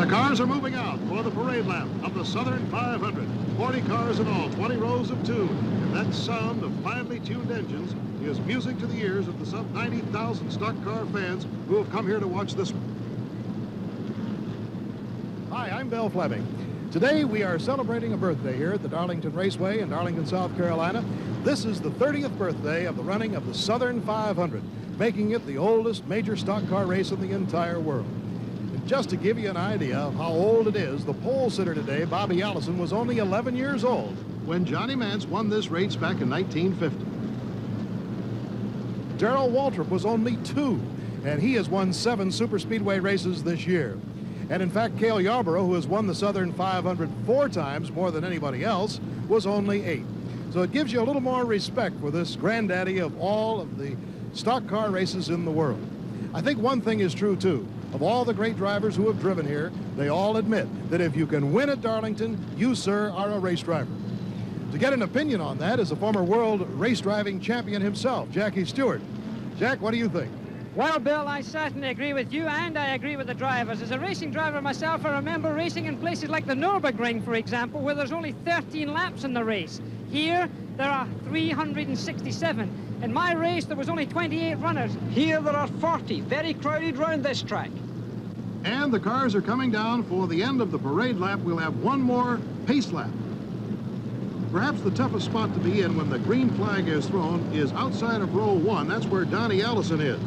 The cars are moving out for the parade lap of the Southern 500. 40 cars in all, 20 rows of two. And that sound of finely tuned engines is music to the ears of the some 90,000 stock car fans who have come here to watch this one. Hi, I'm Bill Fleming. Today we are celebrating a birthday here at the Darlington Raceway in Darlington, South Carolina. This is the 30th birthday of the running of the Southern 500, making it the oldest major stock car race in the entire world. And just to give you an idea of how old it is, the pole sitter today, Bobby Allison, was only 11 years old when Johnny Mance won this race back in 1950. Darrell Waltrip was only 2, and he has won 7 superspeedway races this year. And in fact, Cale Yarborough, who has won the Southern 500 4 times, more than anybody else, was only 8. So it gives you a little more respect for this granddaddy of all of the stock car races in the world. I think one thing is true, too. Of all the great drivers who have driven here, they all admit that if you can win at Darlington, you, sir, are a race driver. To get an opinion on that is a former world race driving champion himself, Jackie Stewart. Jack, what do you think? Well, Bill, I certainly agree with you, and I agree with the drivers. As a racing driver myself, I remember racing in places like the Nürburgring, for example, where there's only 13 laps in the race. Here, there are 367. In my race, there was only 28 runners. Here, there are 40. Very crowded round this track. And the cars are coming down for the end of the parade lap. We'll have one more pace lap. Perhaps the toughest spot to be in when the green flag is thrown is outside of row 1. That's where Donnie Allison is.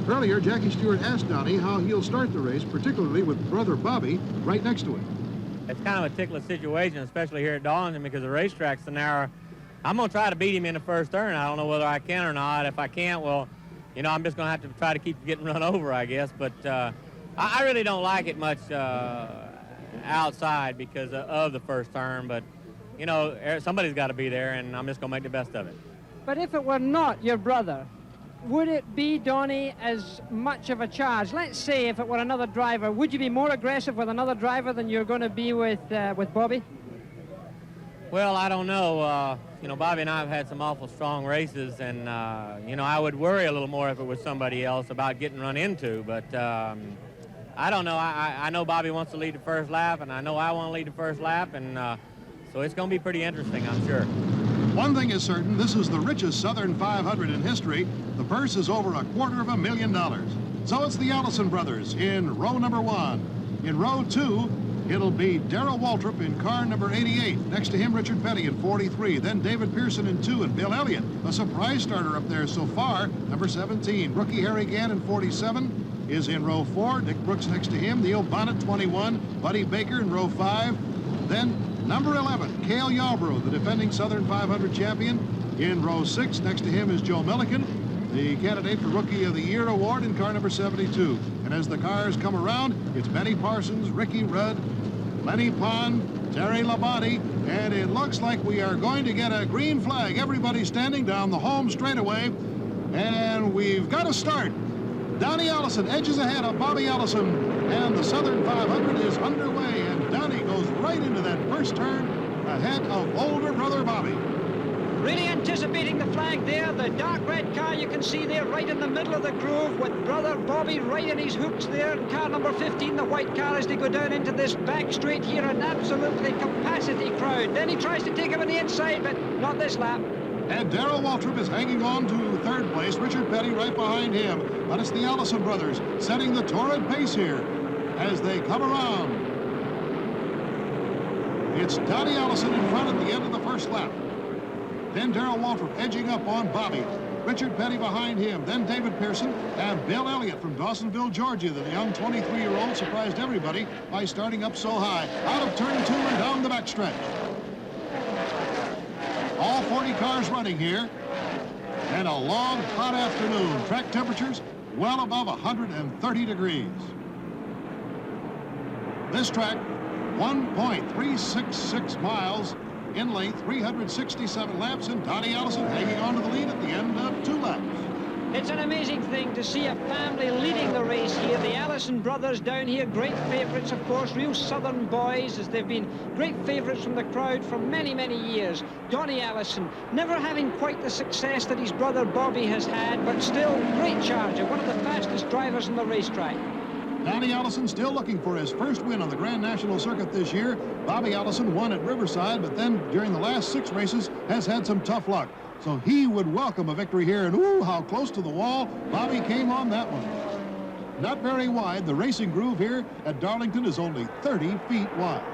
Earlier, Jackie Stewart asked Donnie how he'll start the race, particularly with brother Bobby right next to him. It's kind of a ticklish situation, especially here at Darlington, because the racetrack's so narrow. I'm going to try to beat him in the first turn. I don't know whether I can or not. If I can't, well, you know, I'm just going to have to try to keep getting run over, I guess. But I really don't like it much outside because of the first turn. But, you know, somebody's got to be there, and I'm just going to make the best of it. But if it were not your brother, would it be, Donnie, as much of a charge? Let's say if it were another driver, would you be more aggressive with another driver than you're going to be with Bobby? Well, I don't know. You know, Bobby and I have had some awful strong races, and, you know, I would worry a little more if it was somebody else about getting run into. But I don't know. I know Bobby wants to lead the first lap, and I know I want to lead the first lap, and so it's going to be pretty interesting, I'm sure. One thing is certain, this is the richest Southern 500 in history. The purse is over $250,000. So it's the Allison brothers in row number 1. In row 2, it'll be Darrell Waltrip in car number 88. Next to him, Richard Petty in 43. Then David Pearson in 2, and Bill Elliott, a surprise starter up there so far, number 17. Rookie Harry Gann in 47 is in row 4. Dick Brooks next to him. Neil Bonnet, 21. Buddy Baker in row 5. Then number 11, Cale Yarborough, the defending Southern 500 champion, in row 6. Next to him is Joe Milliken, the candidate for Rookie of the Year award in car number 72. And as the cars come around, it's Benny Parsons, Ricky Rudd, Lenny Pond, Terry Labonte, and it looks like we are going to get a green flag. Everybody standing down the home straightaway, and we've got to start. Donnie Allison edges ahead of Bobby Allison, and the Southern 500 is underway, and Donnie goes right into that first turn ahead of older brother Bobby. Really anticipating the flag there. The dark red car you can see there right in the middle of the groove with brother Bobby right in his hooks there. And car number 15, the white car, as they go down into this back straight here, an absolutely capacity crowd. Then he tries to take him on the inside, but not this lap. And Darrell Waltrip is hanging on to third place. Richard Petty right behind him. But it's the Allison brothers setting the torrid pace here as they come around. It's Donnie Allison in front at the end of the first lap. Then Darrell Waltrip edging up on Bobby. Richard Petty behind him. Then David Pearson and Bill Elliott from Dawsonville, Georgia. The young 23-year-old surprised everybody by starting up so high. Out of turn 2 and down the backstretch. All 40 cars running here, and a long, hot afternoon. Track temperatures well above 130 degrees. This track, 1.366 miles in length, 367 laps, and Donnie Allison hanging on to the lead at the end of 2 laps. It's an amazing thing to see a family leading the race here. The Allison brothers down here, great favorites, of course, real Southern boys, as they've been great favorites from the crowd for many, many years. Donnie Allison, never having quite the success that his brother Bobby has had, but still great charger, one of the fastest drivers on the racetrack. Donnie Allison still looking for his first win on the Grand National Circuit this year. Bobby Allison won at Riverside, but then during the last 6 races has had some tough luck. So he would welcome a victory here, and ooh, how close to the wall Bobby came on that one. Not very wide. The racing groove here at Darlington is only 30 feet wide.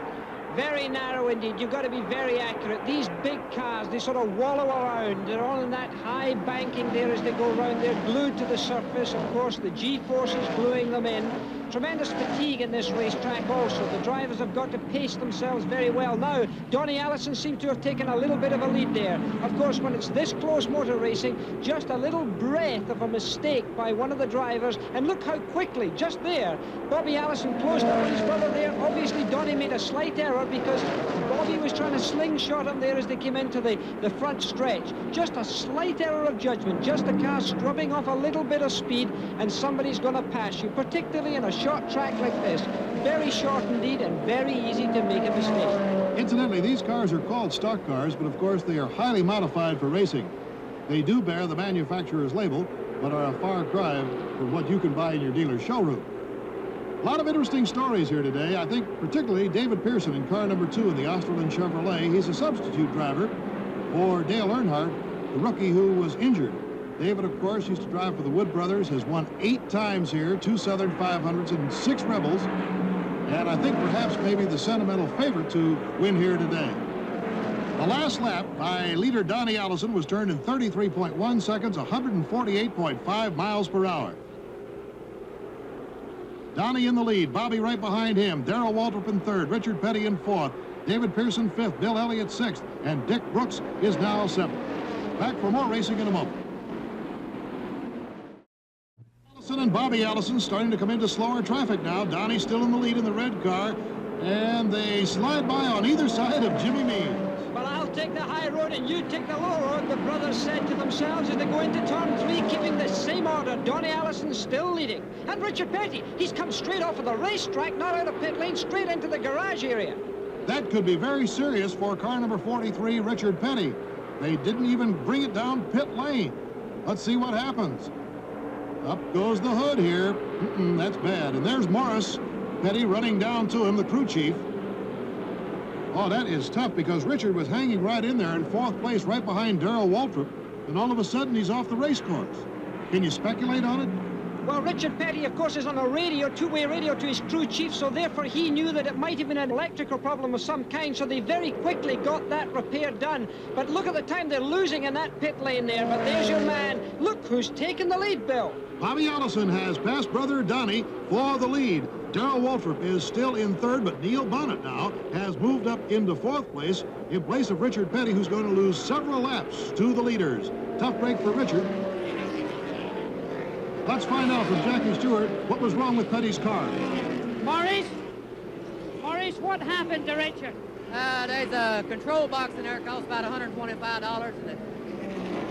Very narrow indeed. You've got to be very accurate. These big cars, they sort of wallow around. They're all in that high banking there as they go around. They're glued to the surface. Of course, the G-force is gluing them in. Tremendous fatigue in this racetrack also. The drivers have got to pace themselves very well. Now, Donnie Allison seemed to have taken a little bit of a lead there. Of course, when it's this close motor racing, just a little breath of a mistake by one of the drivers, and look how quickly, just there, Bobby Allison closed up on his brother there. Obviously, Donnie made a slight error because Bobby was trying to slingshot him there as they came into the front stretch. Just a slight error of judgment, just the car scrubbing off a little bit of speed, and somebody's going to pass you, particularly in a short track like this. Very short indeed, and very easy to make a mistake. Incidentally, these cars are called stock cars, but of course they are highly modified for racing. They do bear the manufacturer's label, but are a far cry from what you can buy in your dealer's showroom. A lot of interesting stories here today. I think particularly David Pearson in car number 2 in the Osterlin Chevrolet. He's a substitute driver for Dale Earnhardt, the rookie who was injured. David, of course, used to drive for the Wood brothers, has won 8 times here, 2 Southern 500s and 6 Rebels, and I think perhaps maybe the sentimental favorite to win here today. The last lap by leader Donnie Allison was turned in 33.1 seconds, 148.5 miles per hour. Donnie in the lead, Bobby right behind him, Darrell Waltrip in 3rd, Richard Petty in 4th, David Pearson 5th, Bill Elliott 6th, and Dick Brooks is now 7th. Back for more racing in a moment. Allison and Bobby Allison starting to come into slower traffic now. Donnie still in the lead in the red car, and they slide by on either side of Jimmy Means. Well, I'll take the high road and you take the low road, the brothers said to themselves as they go into turn 3, keeping the same order. Donnie Allison still leading. And Richard Petty, he's come straight off of the racetrack, not out of pit lane, straight into the garage area. That could be very serious for car number 43, Richard Petty. They didn't even bring it down pit lane. Let's see what happens. Up goes the hood here. That's bad. And there's Morris. Petty running down to him, the crew chief. Oh, that is tough because Richard was hanging right in there in 4th place right behind Darrell Waltrip, and all of a sudden he's off the race course. Can you speculate on it? Well, Richard Petty, of course, is on a radio, two-way radio to his crew chief, so therefore he knew that it might have been an electrical problem of some kind, so they very quickly got that repair done. But look at the time they're losing in that pit lane there, but there's your man. Look who's taking the lead, Bill. Bobby Allison has passed brother Donnie for the lead. Darrell Waltrip is still in 3rd, but Neil Bonnet now has moved up into 4th place in place of Richard Petty, who's going to lose several laps to the leaders. Tough break for Richard. Let's find out from Jackie Stewart what was wrong with Petty's car. Maurice, what happened to Richard? There's a control box in there. It costs about $125, and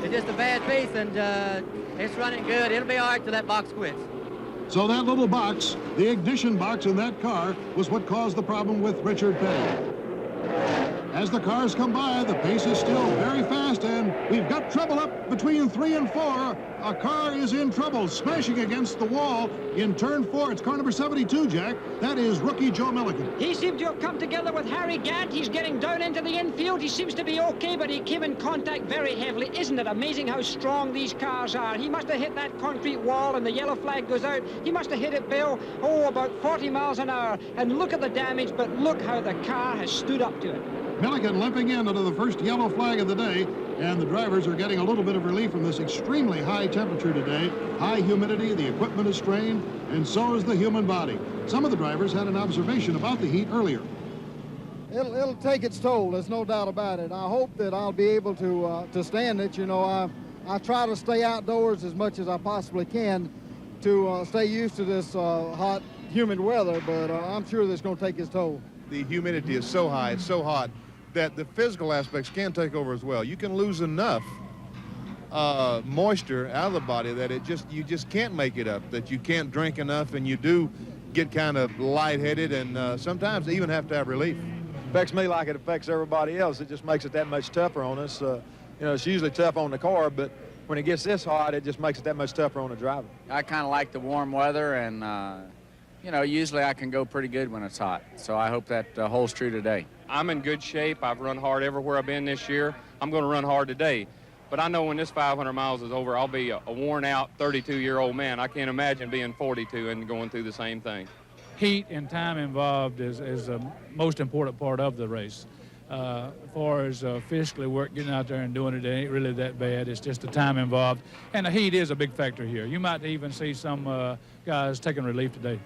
it's just a bad piece, and it's running good. It'll be all right till that box quits. So that little box, the ignition box in that car, was what caused the problem with Richard Petty. As the cars come by, the pace is still very fast, and we've got trouble up between 3 and 4. A car is in trouble, smashing against the wall in turn 4. It's car number 72, Jack. That is rookie Joe Milliken. He seemed to have come together with Harry Gant. He's getting down into the infield. He seems to be okay, but he came in contact very heavily. Isn't it amazing how strong these cars are? He must have hit that concrete wall, and the yellow flag goes out. He must have hit it, Bill, about 40 miles an hour. And look at the damage, but look how the car has stood up to it. Milliken limping in under the first yellow flag of the day, and the drivers are getting a little bit of relief from this extremely high temperature today. High humidity, the equipment is strained, and so is the human body. Some of the drivers had an observation about the heat earlier. It'll take its toll, there's no doubt about it. I hope that I'll be able to stand it. You know, I try to stay outdoors as much as I possibly can to stay used to this hot, humid weather, but I'm sure that's going to take its toll. The humidity is so high, it's so hot, that the physical aspects can take over as well. You can lose enough moisture out of the body that you just can't make it up, that you can't drink enough, and you do get kind of lightheaded, and sometimes even have to have relief. Affects me like it affects everybody else. It just makes it that much tougher on us. You know, it's usually tough on the car, but when it gets this hot, it just makes it that much tougher on the driver. I kind of like the warm weather, and you know, usually I can go pretty good when it's hot. So I hope that holds true today. I'm in good shape. I've run hard everywhere I've been this year. I'm going to run hard today. But I know when this 500 miles is over, I'll be a worn-out 32-year-old man. I can't imagine being 42 and going through the same thing. Heat and time involved is the most important part of the race. As far as physically work, getting out there and doing it ain't really that bad. It's just the time involved. And the heat is a big factor here. You might even see some guys taking relief today.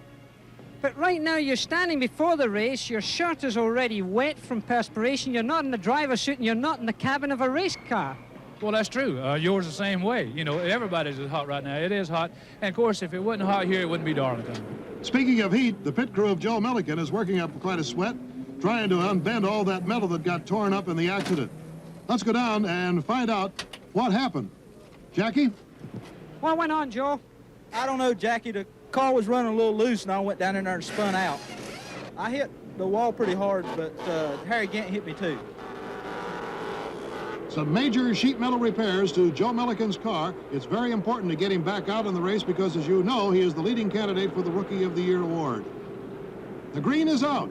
But right now you're standing before the race, your shirt is already wet from perspiration, you're not in the driver's suit and you're not in the cabin of a race car. Well, that's true. Yours the same way. You know, everybody's hot right now. It is hot. And, of course, if it wasn't hot here, it wouldn't be Darlington. Speaking of heat, the pit crew of Joe Milliken is working up quite a sweat, trying to unbend all that metal that got torn up in the accident. Let's go down and find out what happened. Jackie? What went on, Joe? I don't know, Jackie. The car was running a little loose, and I went down in there and spun out. I hit the wall pretty hard, but Harry Gant hit me, too. Some major sheet metal repairs to Joe Milliken's car. It's very important to get him back out in the race because, as you know, he is the leading candidate for the Rookie of the Year award. The green is out,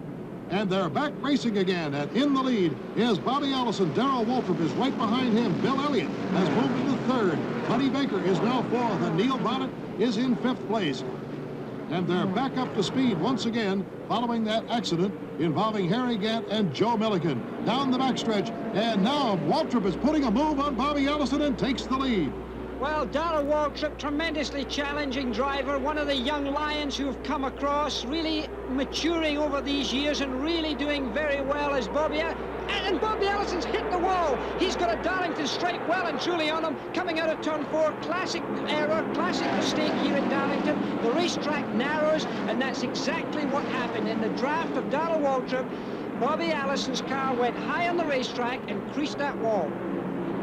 and they're back racing again. And in the lead is Bobby Allison. Darrell Waltrip is right behind him. Bill Elliott has moved into third. Buddy Baker is now fourth, and Neil Bonnet is in fifth place. And they're back up to speed once again following that accident involving Harry Gant and Joe Milliken. Down the backstretch, and now Waltrip is putting a move on Bobby Allison and takes the lead. Well, Darrell Waltrip, tremendously challenging driver, one of the young lions who've come across, really maturing over these years and really doing very well as Bobby. And Bobby Allison's hit the wall. He's got a Darlington stripe well and truly on him, coming out of turn 4. Classic error, classic mistake here at Darlington. The racetrack narrows, and that's exactly what happened. In the draft of Darrell Waltrip, Bobby Allison's car went high on the racetrack and creased that wall.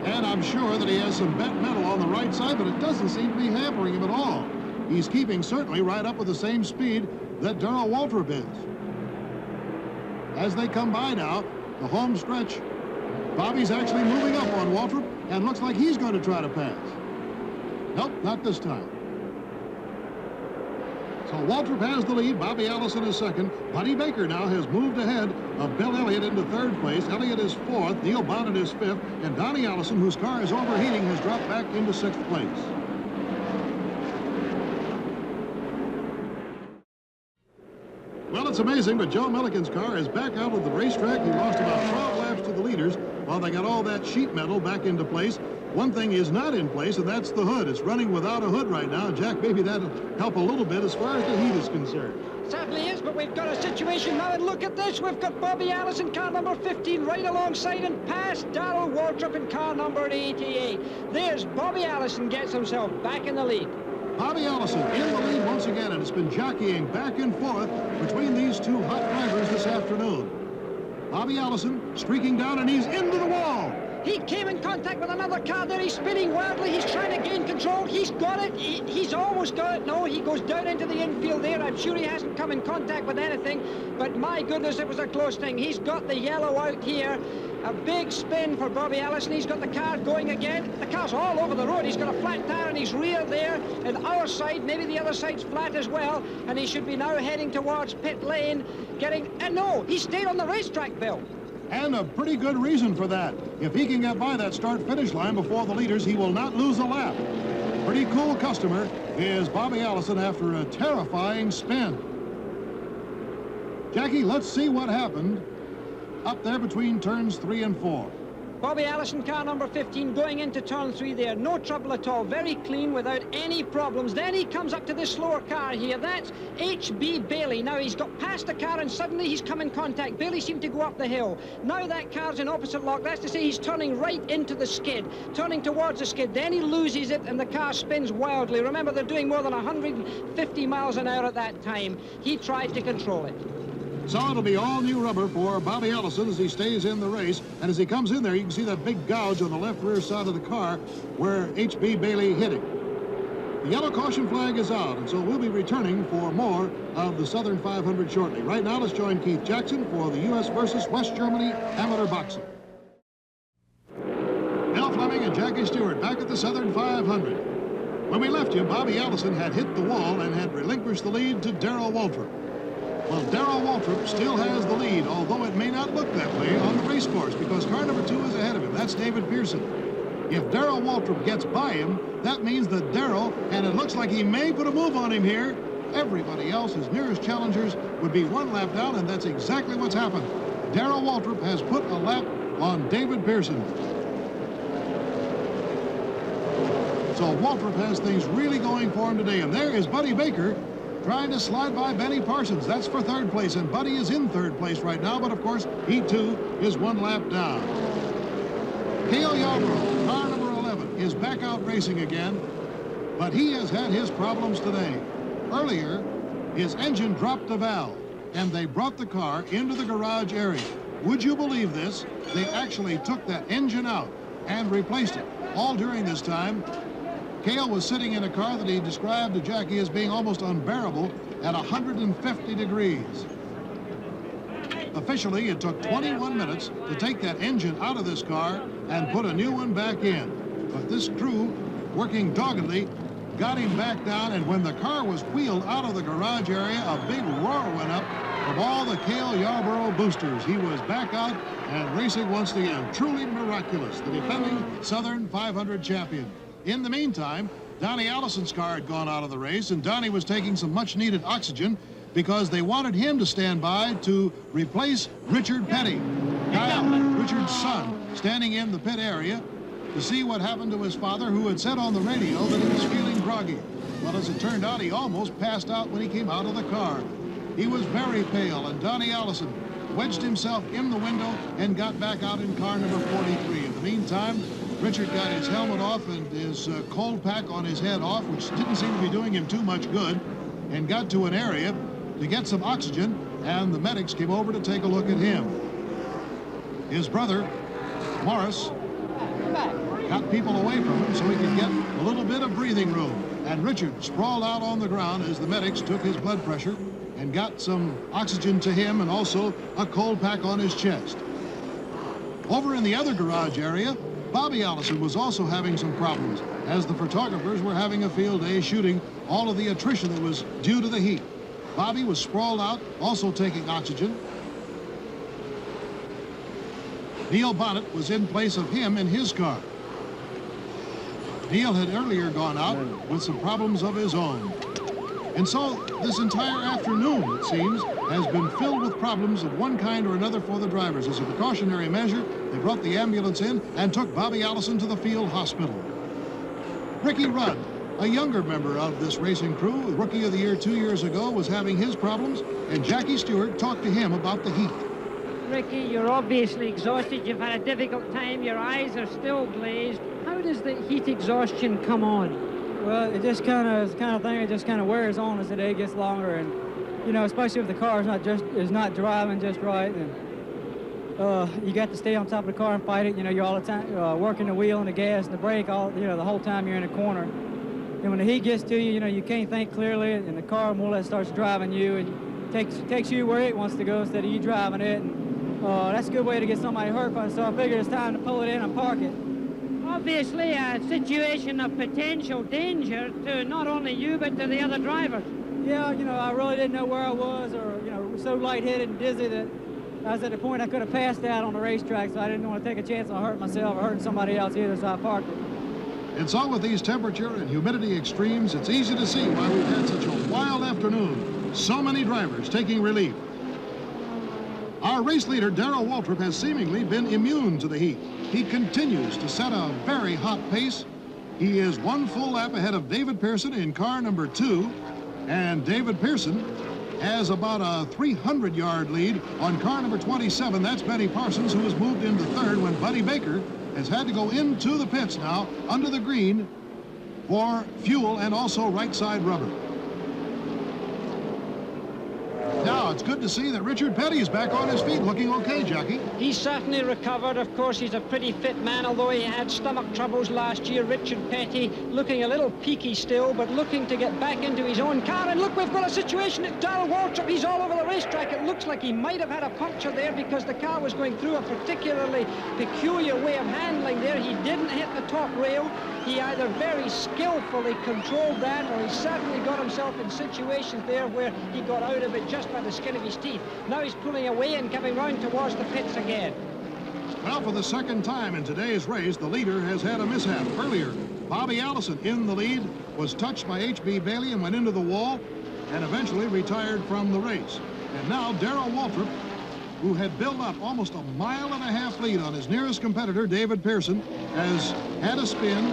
And I'm sure that he has some bent metal on the right side, but it doesn't seem to be hampering him at all. He's keeping certainly right up with the same speed that Darrell Waltrip is. As they come by now, the home stretch, Bobby's actually moving up on Waltrip and looks like he's going to try to pass. Nope, not this time. So Waltrip has the lead. Bobby Allison is second. Buddy Baker now has moved ahead of Bill Elliott into third place. Elliott is fourth. Neil Bonnet is fifth. And Donnie Allison, whose car is overheating, has dropped back into sixth place. Well, it's amazing, but Joe Milliken's car is back out of the racetrack. He lost about 12 laps to the leaders while they got all that sheet metal back into place. One thing is not in place, and that's the hood. It's running without a hood right now. Jack, maybe that'll help a little bit as far as the heat is concerned. Certainly is, but we've got a situation now, and look at this. We've got Bobby Allison, car number 15, right alongside and past Darrell Waltrip in car number 88. There's Bobby Allison gets himself back in the lead. Bobby Allison in the lead once again, and it's been jockeying back and forth between these two hot drivers this afternoon. Bobby Allison streaking down, and he's into the wall. He came in contact with another car there. He's spinning wildly. He's trying to gain control. He's got it. He's almost got it. No, he goes down into the infield there. I'm sure he hasn't come in contact with anything, but my goodness, it was a close thing. He's got the yellow out here. A big spin for Bobby Allison. He's got the car going again. The car's all over the road. He's got a flat tire in his rear there. And our side, maybe the other side's flat as well. And he should be now heading towards pit lane, getting... And no, he stayed on the racetrack, Bill. And a pretty good reason for that. If he can get by that start-finish line before the leaders, he will not lose a lap. Pretty cool customer is Bobby Allison after a terrifying spin. Jackie, let's see what happened up there between turns 3 and 4. Bobby Allison, car number 15, going into turn 3 there. No trouble at all. Very clean without any problems. Then he comes up to this slower car here. That's H.B. Bailey. Now he's got past the car and suddenly he's come in contact. Bailey seemed to go up the hill. Now that car's in opposite lock. That's to say he's turning right into the skid. Turning towards the skid. Then he loses it and the car spins wildly. Remember, they're doing more than 150 miles an hour at that time. He tried to control it. So it'll be all new rubber for Bobby Allison as he stays in the race. And as he comes in there, you can see that big gouge on the left rear side of the car where H.B. Bailey hit him. The yellow caution flag is out, and so we'll be returning for more of the Southern 500 shortly. Right now, let's join Keith Jackson for the U.S. versus West Germany amateur boxing. Bill Fleming and Jackie Stewart back at the Southern 500. When we left you, Bobby Allison had hit the wall and had relinquished the lead to Darrell Waltrip. Well, Darrell Waltrip still has the lead, although it may not look that way on the race course because car number 2 is ahead of him. That's David Pearson. If Darrell Waltrip gets by him, that means that Darrell, and it looks like he may put a move on him here, everybody else, his nearest challengers, would be 1 lap down, and that's exactly what's happened. Darrell Waltrip has put a lap on David Pearson. So Waltrip has things really going for him today. And there is Buddy Baker trying to slide by Benny Parsons. That's for 3rd place, and Buddy is in 3rd place right now, but of course, he too is 1 lap down. Cale Yarborough, car number 11, is back out racing again, but he has had his problems today. Earlier, his engine dropped a valve, and they brought the car into the garage area. Would you believe this? They actually took that engine out and replaced it. All during this time, Cale was sitting in a car that he described to Jackie as being almost unbearable at 150 degrees. Officially, it took 21 minutes to take that engine out of this car and put a new one back in. But this crew, working doggedly, got him back down, and when the car was wheeled out of the garage area, a big roar went up from all the Cale Yarborough boosters. He was back out and racing once again. Truly miraculous, the defending Southern 500 champion. In the meantime, Donnie Allison's car had gone out of the race, and Donnie was taking some much-needed oxygen because they wanted him to stand by to replace Richard Petty. Kyle, Richard's son, standing in the pit area to see what happened to his father, who had said on the radio that he was feeling groggy. Well, as it turned out, he almost passed out when he came out of the car. He was very pale, and Donnie Allison wedged himself in the window and got back out in car number 43. In the meantime, Richard got his helmet off and his cold pack on his head off, which didn't seem to be doing him too much good, and got to an area to get some oxygen, and the medics came over to take a look at him. His brother, Morris, got people away from him so he could get a little bit of breathing room. And Richard sprawled out on the ground as the medics took his blood pressure and got some oxygen to him and also a cold pack on his chest. Over in the other garage area, Bobby Allison was also having some problems as the photographers were having a field day shooting all of the attrition that was due to the heat. Bobby was sprawled out, also taking oxygen. Neil Bonnet was in place of him in his car. Neil had earlier gone out with some problems of his own. And so this entire afternoon, it seems, has been filled with problems of one kind or another for the drivers. As a precautionary measure, they brought the ambulance in and took Bobby Allison to the field hospital. Ricky Rudd, a younger member of this racing crew, Rookie of the Year 2 years ago, was having his problems, and Jackie Stewart talked to him about the heat. Ricky, you're obviously exhausted. You've had a difficult time. Your eyes are still glazed. How does the heat exhaustion come on? Well, it just kind of thing. It just kind of wears on as the day gets longer, and you know, especially if the car is not driving just right, and you got to stay on top of the car and fight it. You know, you're all the time working the wheel and the gas and the brake the whole time you're in a corner. And when the heat gets to you, you know, you can't think clearly, and the car more or less starts driving you and takes you where it wants to go instead of you driving it. And that's a good way to get somebody hurt. So I figured it's time to pull it in and park it. Obviously a situation of potential danger to not only you but to the other drivers. Yeah, you know, I really didn't know where I was, or, you know, so lightheaded and dizzy that I was at the point I could have passed out on the racetrack, so I didn't want to take a chance on hurting myself or hurting somebody else either, so I parked it. And so with these temperature and humidity extremes, it's easy to see why we've had such a wild afternoon. So many drivers taking relief. Our race leader, Darrell Waltrip, has seemingly been immune to the heat. He continues to set a very hot pace. He is 1 full lap ahead of David Pearson in car number 2, and David Pearson has about a 300-yard lead on car number 27. That's Benny Parsons, who has moved into 3rd when Buddy Baker has had to go into the pits now under the green for fuel and also right side rubber. Now, it's good to see that Richard Petty's back on his feet, looking okay, Jackie. He's certainly recovered. Of course, he's a pretty fit man, although he had stomach troubles last year. Richard Petty looking a little peaky still, but looking to get back into his own car. And look, we've got a situation at Darrell Waltrip. He's all over the racetrack. It looks like he might have had a puncture there because the car was going through a particularly peculiar way of handling there. He didn't hit the top rail. He either very skillfully controlled that, or he certainly got himself in situations there where he got out of it just by the skin of his teeth. Now he's pulling away and coming round towards the pits again. Well, for the second time in today's race, the leader has had a mishap. Earlier, Bobby Allison in the lead was touched by H.B. Bailey and went into the wall and eventually retired from the race. And now Darrell Waltrip, who had built up almost a mile-and-a-half lead on his nearest competitor, David Pearson, has had a spin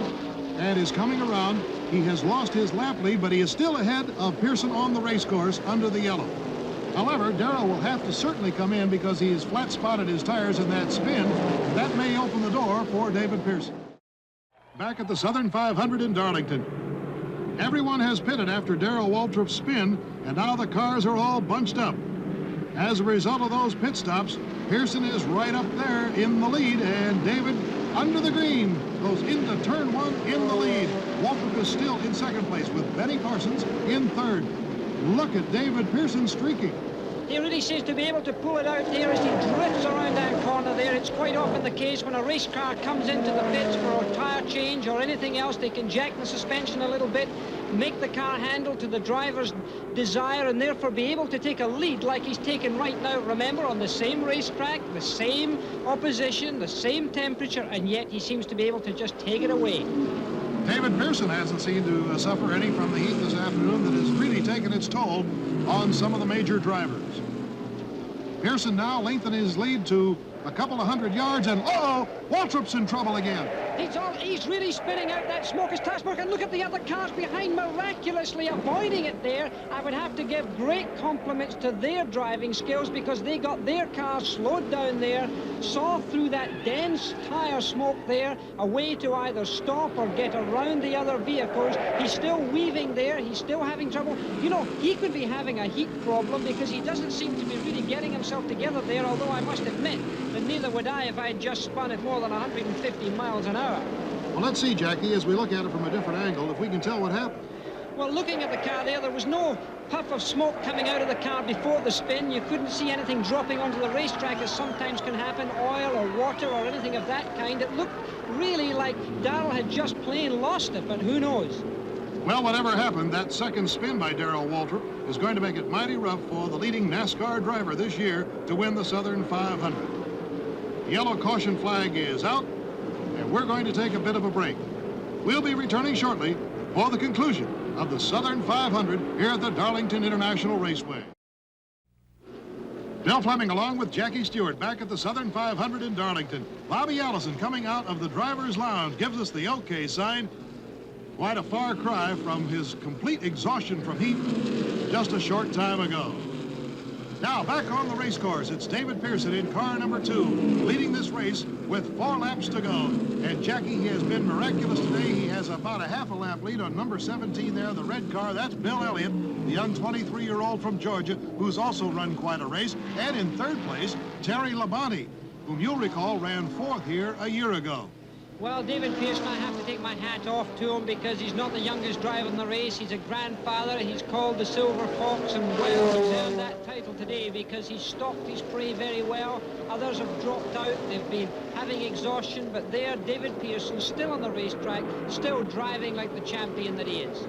and is coming around. He has lost his lap lead, but he is still ahead of Pearson on the race course under the yellow. However, Darrell will have to certainly come in because he has flat-spotted his tires in that spin. That may open the door for David Pearson. Back at the Southern 500 in Darlington. Everyone has pitted after Darrell Waltrip's spin, and now the cars are all bunched up. As a result of those pit stops, Pearson is right up there in the lead, and David under the green goes into turn one in the lead. Waltrip is still in second place with Benny Parsons in third. Look at David Pearson streaking. He really seems to be able to pull it out there as he drifts around that corner there. It's quite often the case when a race car comes into the pits for a tire change or anything else, they can jack the suspension a little bit, make the car handle to the driver's desire, and therefore be able to take a lead like he's taken right now. Remember, on the same racetrack, the same opposition, the same temperature, and yet he seems to be able to just take it away. David Pearson hasn't seemed to suffer any from the heat this afternoon that has really taken its toll on some of the major drivers. Pearson now lengthening his lead to a couple of hundred yards, and uh-oh, Waltrip's in trouble again. He's really spinning out that smoke as Taskmark, and look at the other cars behind, miraculously avoiding it there. I would have to give great compliments to their driving skills because they got their cars slowed down there, saw through that dense tire smoke there, a way to either stop or get around the other vehicles. He's still weaving there, he's still having trouble. You know, he could be having a heat problem because he doesn't seem to be really getting himself together there, although I must admit that neither would I if I had just spun at more than 150 miles an hour. Well, let's see, Jackie, as we look at it from a different angle, if we can tell what happened. Well, looking at the car there was no puff of smoke coming out of the car before the spin. You couldn't see anything dropping onto the racetrack, as sometimes can happen, oil or water or anything of that kind. It looked really like Darrell had just plain lost it, but who knows? Well, whatever happened, that second spin by Darrell Waltrip is going to make it mighty rough for the leading NASCAR driver this year to win the Southern 500. The yellow caution flag is out, and we're going to take a bit of a break. We'll be returning shortly for the conclusion of the Southern 500 here at the Darlington International Raceway. Bill Fleming along with Jackie Stewart back at the Southern 500 in Darlington. Bobby Allison coming out of the driver's lounge gives us the OK sign. Quite a far cry from his complete exhaustion from heat just a short time ago. Now back on the race course, it's David Pearson in car number 2, leading this race with 4 laps to go. And Jackie, he has been miraculous today. He has about a half a lap lead on number 17 there, the red car. That's Bill Elliott, the young 23-year-old from Georgia, who's also run quite a race. And in third place, Terry Labonte, whom you'll recall ran 4th here a year ago. Well, David Pearson, I have to take my hat off to him because he's not the youngest driver in the race. He's a grandfather. He's called the Silver Fox, and well, he's earned that title today because he's stalked his prey very well. Others have dropped out. They've been having exhaustion, but there, David Pearson, still on the racetrack, still driving like the champion that he is.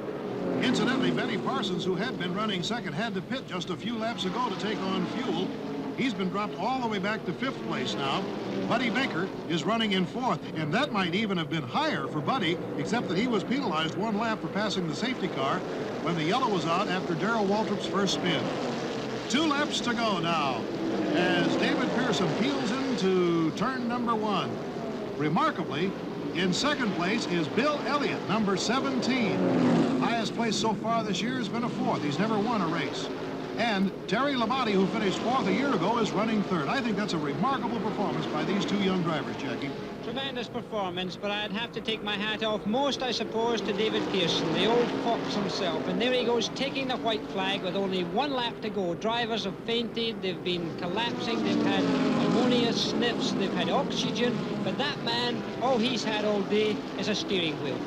Incidentally, Benny Parsons, who had been running second, had to pit just a few laps ago to take on fuel. He's been dropped all the way back to 5th place now. Buddy Baker is running in 4th, and that might even have been higher for Buddy, except that he was penalized 1 lap for passing the safety car when the yellow was out after Darrell Waltrip's first spin. 2 laps to go now as David Pearson peels into turn number 1. Remarkably, in second place is Bill Elliott, number 17. Highest place so far this year has been a 4th. He's never won a race. And Terry Labonte, who finished 4th a year ago, is running 3rd. I think that's a remarkable performance by these two young drivers, Jackie. Tremendous performance, but I'd have to take my hat off most, I suppose, to David Pearson, the old fox himself. And there he goes, taking the white flag with only 1 lap to go. Drivers have fainted, they've been collapsing, they've had ammonia sniffs, they've had oxygen. But that man, all he's had all day is a steering wheel.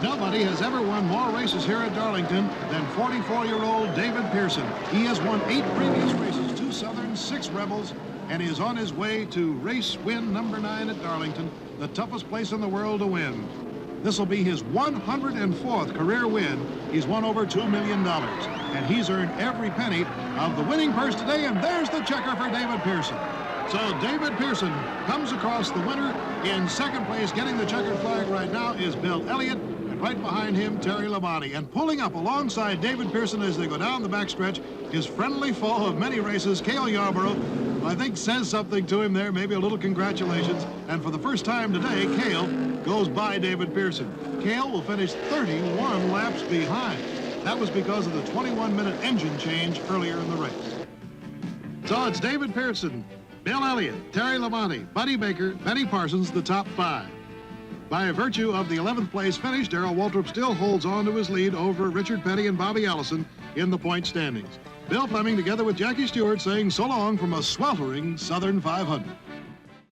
Nobody has ever won more races here at Darlington than 44-year-old David Pearson. He has won 8 previous races, 2 Southerns, 6 Rebels, and is on his way to race win number 9 at Darlington, the toughest place in the world to win. This will be his 104th career win. He's won over $2 million, and he's earned every penny of the winning purse today, and there's the checker for David Pearson. So David Pearson comes across the winner in 2nd place. Getting the checkered flag right now is Bill Elliott. Right behind him, Terry Labonte. And pulling up alongside David Pearson as they go down the backstretch, his friendly foe of many races, Cale Yarborough, I think says something to him there, maybe a little congratulations. And for the first time today, Cale goes by David Pearson. Cale will finish 31 laps behind. That was because of the 21-minute engine change earlier in the race. So it's David Pearson, Bill Elliott, Terry Labonte, Buddy Baker, Benny Parsons, the top 5. By virtue of the 11th place finish, Darrell Waltrip still holds on to his lead over Richard Petty and Bobby Allison in the point standings. Bill Fleming together with Jackie Stewart saying so long from a sweltering Southern 500.